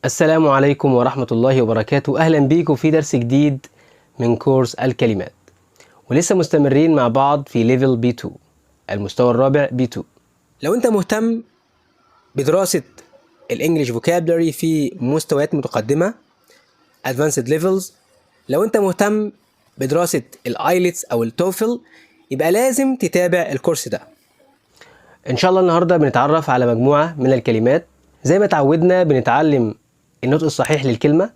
السلام عليكم ورحمة الله وبركاته. أهلا بيكم في درس جديد من كورس الكلمات، ولسه مستمرين مع بعض في ليفل B2، المستوى الرابع B2. لو أنت مهتم بدراسة الإنجليش فوكابلري في مستويات متقدمة Advanced Levels، لو أنت مهتم بدراسة الآيلتس أو التوفل، يبقى لازم تتابع الكورس ده. إن شاء الله النهاردة بنتعرف على مجموعة من الكلمات. زي ما تعودنا بنتعلم النطق الصحيح للكلمة،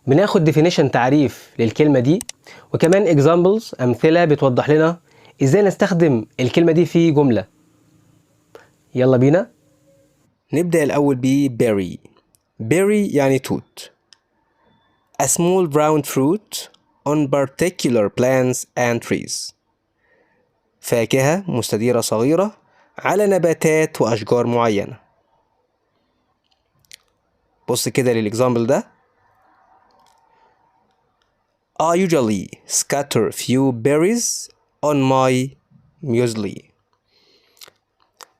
بناخد definition تعريف للكلمة دي، وكمان examples أمثلة بتوضح لنا إزاي نستخدم الكلمة دي في جملة. يلا بينا نبدأ الأول ب berry. berry يعني توت. a small brown fruit on particular plants and trees. فاكهة مستديرة صغيرة على نباتات وأشجار معينة. بص كده للإكزامبل ده. I usually scatter few berries on my muesli.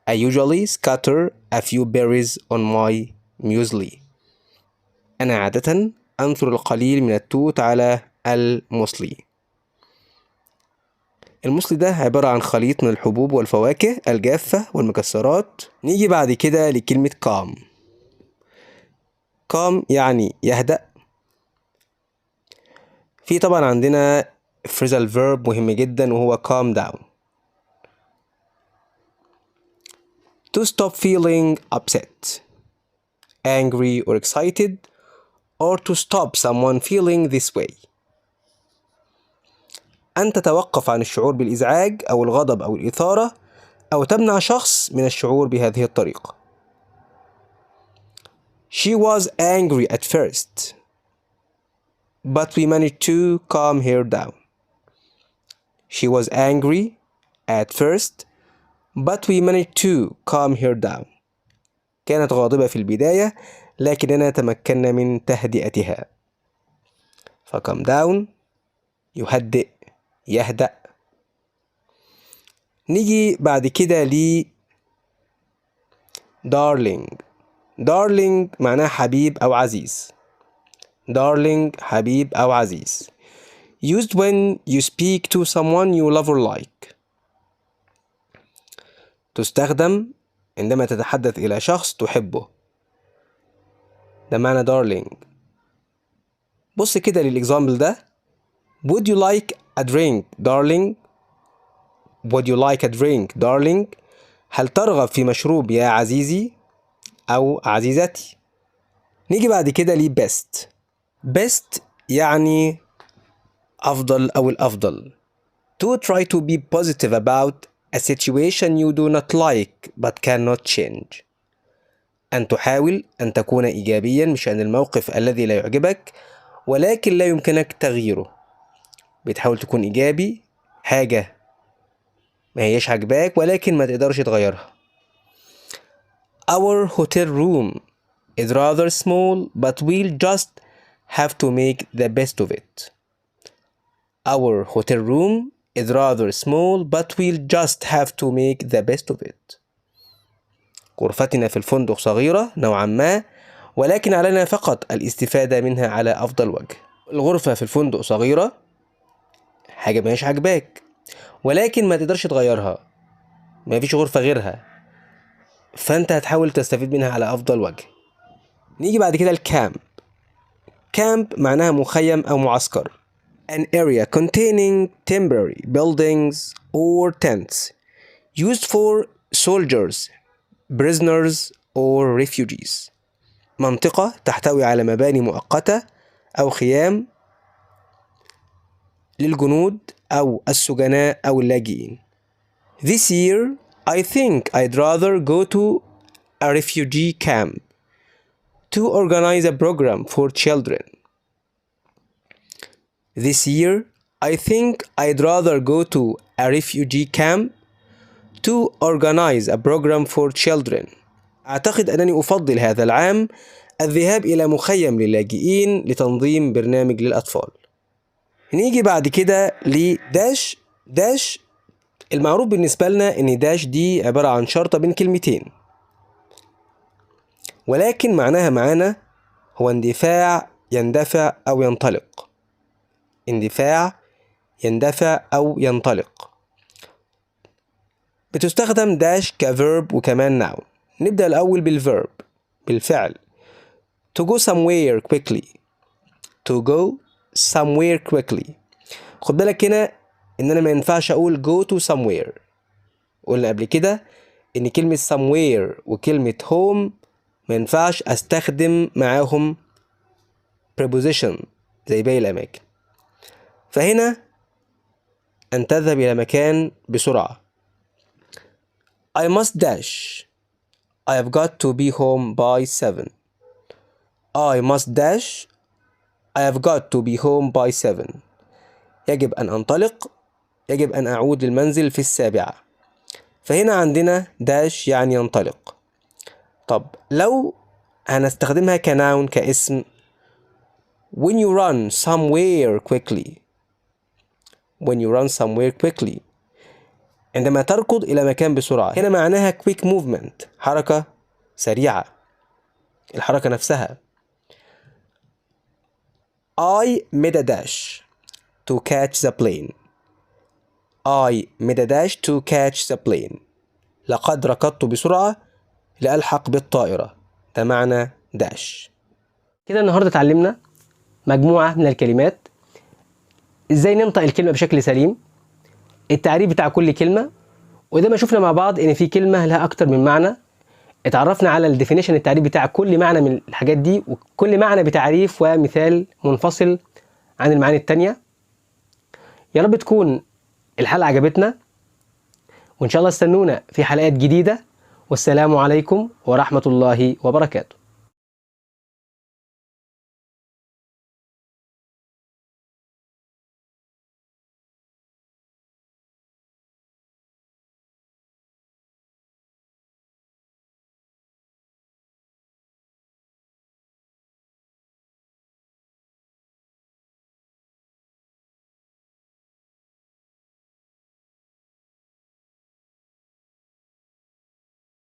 I usually scatter a few berries on my muesli. أنا عادة أنثر القليل من التوت على الموسلي. الموسلي ده عبارة عن خليط من الحبوب والفواكه الجافة والمكسرات. نيجي بعد كده لكلمة calm. calm يعني يهدأ. في طبعا عندنا phrasal verb مهم جدا وهو calm down. To stop feeling upset, angry or excited, or to stop someone feeling this way. أن تتوقف عن الشعور بالإزعاج أو الغضب أو الإثارة، أو تمنع شخص من الشعور بهذه الطريقة. She was angry at first, but we managed to calm her down. She was angry at first, but we managed to calm her down. كانت غاضبة في البداية، لكننا تمكنا من تهدئتها. فcalm down يهدئ، يهدأ. نيجي بعد كده ل darling. darling معناه حبيب أو عزيز. darling حبيب أو عزيز. used when you speak to someone you love or like. تستخدم عندما تتحدث إلى شخص تحبه. ده معنى darling. بص كده للإكزامبل ده. Would you like a drink darling? Would you like a drink darling? هل ترغب في مشروب يا عزيزي أو عزيزتي؟ نيجي بعد كده ل best. best يعني أفضل أو الأفضل. To try to be positive about a situation you do not like but cannot change. أن تحاول أن تكون إيجابيا بشأن الموقف الذي لا يعجبك ولكن لا يمكنك تغييره. بتحاول تكون إيجابي، حاجة ما هيش عجباك ولكن ما تقدرش تغيرها. Our hotel room is rather small but we'll just have to make the best of it. Our hotel room is rather small but we'll just have to make the best of it. غرفتنا في الفندق صغيرة نوعا ما، ولكن علينا فقط الاستفادة منها على أفضل وجه. الغرفة في الفندق صغيرة، حاجة ماهيش عجباك ولكن ما تقدرش تغيرها، ما فيش غرفة غيرها، فأنت هتحاول تستفيد منها على أفضل وجه. نيجي بعد كده الكامب. كامب معناها مخيم أو معسكر. An area containing temporary buildings or tents used for soldiers, prisoners or refugees. منطقة تحتوي على مباني مؤقتة أو خيام للجنود أو السجناء أو اللاجئين. This year I think I'd rather go to a refugee camp to organize a program for children. This year I think I'd rather go to a refugee camp to organize a program for children. أعتقد أنني أفضل هذا العام الذهاب إلى مخيم للاجئين لتنظيم برنامج للأطفال. نيجي بعد كده لداش. داش المعروف بالنسبة لنا إن داش دي عبارة عن شرطة بين كلمتين، ولكن معناها معانا هو اندفاع، يندفع أو ينطلق. اندفاع، يندفع أو ينطلق. بتستخدم داش كفيرب وكمان noun. نبدأ الأول بالفيرب، بالفعل. to go somewhere quickly. to go somewhere quickly. خد بالك هنا إن أنا ما ينفعش أقول go to somewhere. قلنا قبل كده إن كلمة somewhere وكلمة home ما ينفعش أستخدم معاهم preposition زي باقي الأماكن. فهنا أن تذهب إلى مكان بسرعة. I must dash. I have got to be home by 7. I must dash. I have got to be home by 7. يجب أن أنطلق. يجب أن أعود للمنزل في 7. فهنا عندنا dash يعني ينطلق. طب لو هنستخدمها كناون كاسم، when you run somewhere quickly. when you run somewhere quickly. عندما تركض إلى مكان بسرعة. هنا معناها quick movement، حركة سريعة، الحركة نفسها. I made a dash to catch the plane. I made a dash to catch the plane. لقد ركضت بسرعة لألحق بالطائرة. ده معنى dash. كده النهاردة اتعلمنا مجموعة من الكلمات، ازاي ننطق الكلمة بشكل سليم، التعريف بتاع كل كلمة، وزي ما شفنا مع بعض ان في كلمة لها اكتر من معنى. اتعرفنا على الديفينيشن، التعريف بتاع كل معنى من الحاجات دي، وكل معنى بتعريف ومثال منفصل عن المعاني التانية. يا رب تكون الحلقة عجبتنا، وإن شاء الله استنونا في حلقات جديدة. والسلام عليكم ورحمة الله وبركاته.